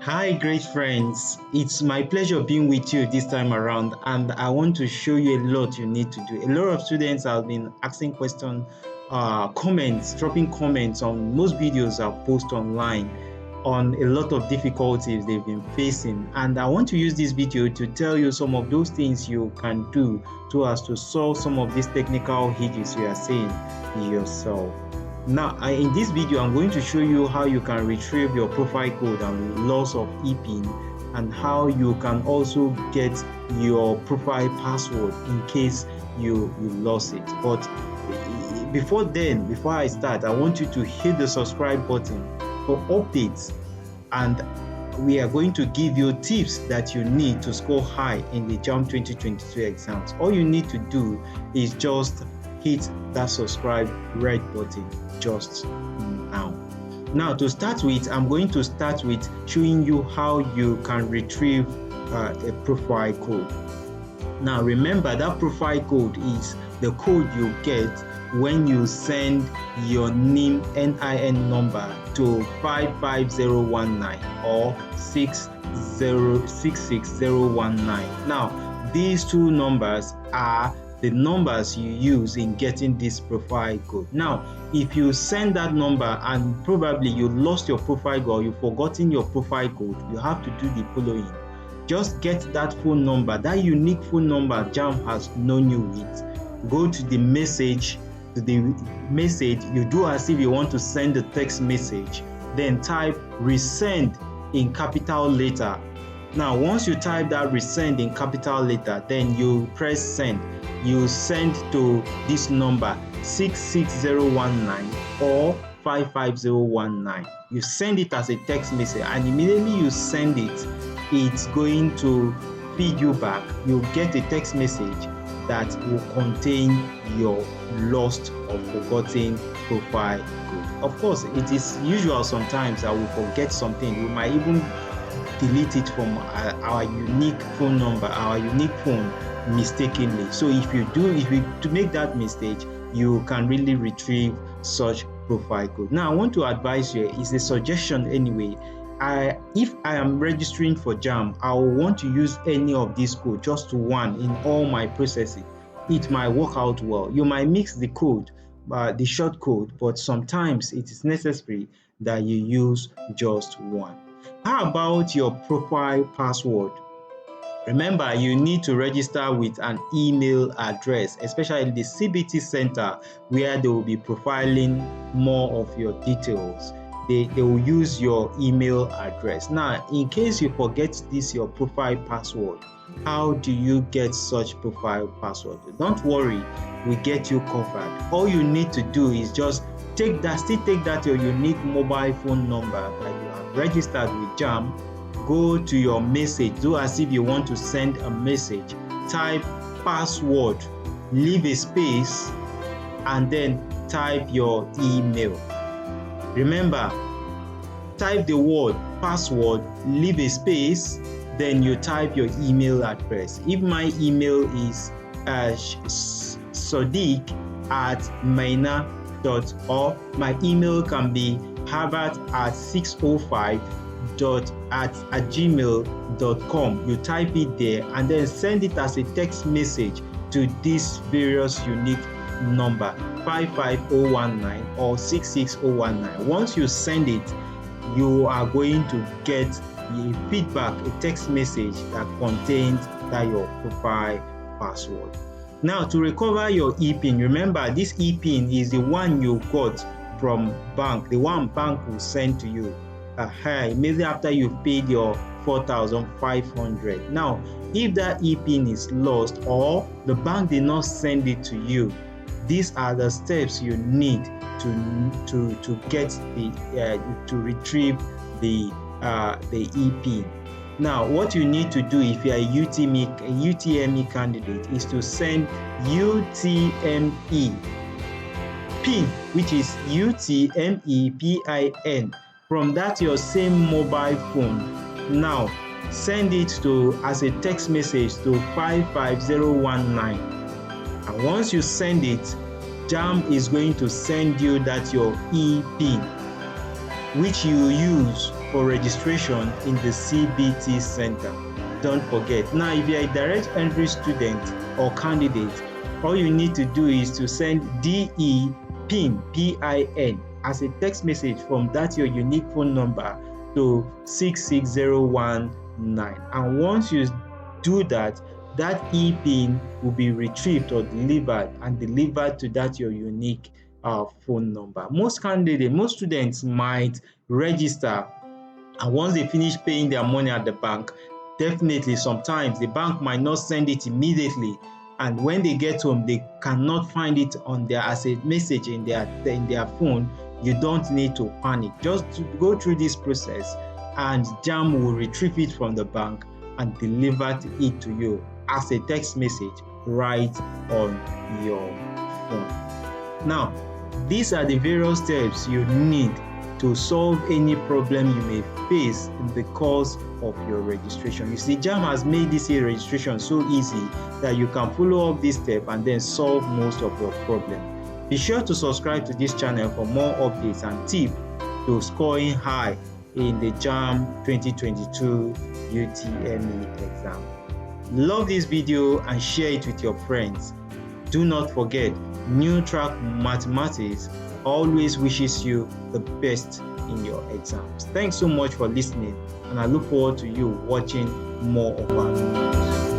Hi, great friends. It's my pleasure being with you this time around, and I want to show you a lot you need to do. A lot of students have been asking questions, comments, dropping comments on most videos I post online on a lot of difficulties they've been facing. And I want to use this video to tell you some of those things you can do so as to solve some of these technical hitches you are seeing yourself. Now, in this video, I'm going to show you how you can retrieve your profile code and loss of ePIN, and how you can also get your profile password in case you lost it. But before I start, I want you to hit the subscribe button for updates, and we are going to give you tips that you need to score high in the Jamb 2022 exams. All you need to do is just hit that subscribe red button just now. Now, to start with, I'm going to start with showing you how you can retrieve a profile code. Now, remember that profile code is the code you get when you send your NIN number to 55019 or 6066019. Now, these two numbers are the numbers you use in getting this profile code. Now, if you send that number and probably you lost your profile code or you've forgotten your profile code, you have to do the following. Just get that phone number, that unique phone number Jamb has known you with. Go to the message, you do as if you want to send a text message, then type resend in capital letter. Now, once you type that resend in capital letter, then you press send. You send to this number 66019 or 55019. You send it as a text message, and immediately you send it, it's going to feed you back. You'll get a text message that will contain your lost or forgotten profile code. Of course, it is usual sometimes that we forget something. We might even delete it from our unique phone number, our unique phone, mistakenly. So if you to make that mistake, you can really retrieve such profile code. Now, I want to advise you, it's a suggestion anyway. If I am registering for Jamb, I will want to use any of these codes, just one in all my processing. It might work out well. You might mix the code, the short code, but sometimes it is necessary that you use just one. How about your profile password? Remember, you need to register with an email address, especially the CBT center, where they will be profiling more of your details. They will use your email address. Now, in case you forget your profile password, how do you get such profile password? Don't worry, we get you covered. All you need to do is just take that your unique mobile phone number that you have registered with Jamb. Go to your message, do as if you want to send a message, type password, leave a space, and then type your email. Remember, type the word password, leave a space, then you type your email address. If my email is sadiq@maina.org, my email can be harvard@605.gmail.com. You type it there and then send it as a text message to this various unique number 55019 or 66019. Once you send it, you are going to get a feedback, a text message that contains your profile password. Now, to recover your ePIN, remember this ePIN is the one you got from bank, the one bank will send to you immediately after you've paid your 4,500. Now, if that ePIN is lost or the bank did not send it to you, these are the steps you need to get to retrieve the ePIN. Now, what you need to do if you are a UTME candidate is to send UTME PIN, which is UTME PIN, from that your same mobile phone Now send it to as a text message to 55019, and once you send it, Jamb is going to send you that your e-pin, which you use for registration in the CBT center. Don't forget. Now, if you're a direct entry student or candidate, all you need to do is to send DE PIN, PIN, as a text message from that your unique phone number to 66019. And once you do that, that e-pin will be retrieved or delivered to that your unique phone number. Most students might register, and once they finish paying their money at the bank, definitely sometimes the bank might not send it immediately, and when they get home they cannot find it on their as a message in their phone. You don't need to panic. Just go through this process and Jamb will retrieve it from the bank and deliver it to you as a text message right on your phone. Now, these are the various steps you need to solve any problem you may face in the course of your registration. You see, Jamb has made this registration so easy that you can follow up this step and then solve most of your problem. Be sure to subscribe to this channel for more updates and tips to scoring high in the Jamb 2022 UTME exam. Love this video and share it with your friends. Do not forget, New Track Mathematics always wishes you the best in your exams. Thanks so much for listening, and I look forward to you watching more of our videos.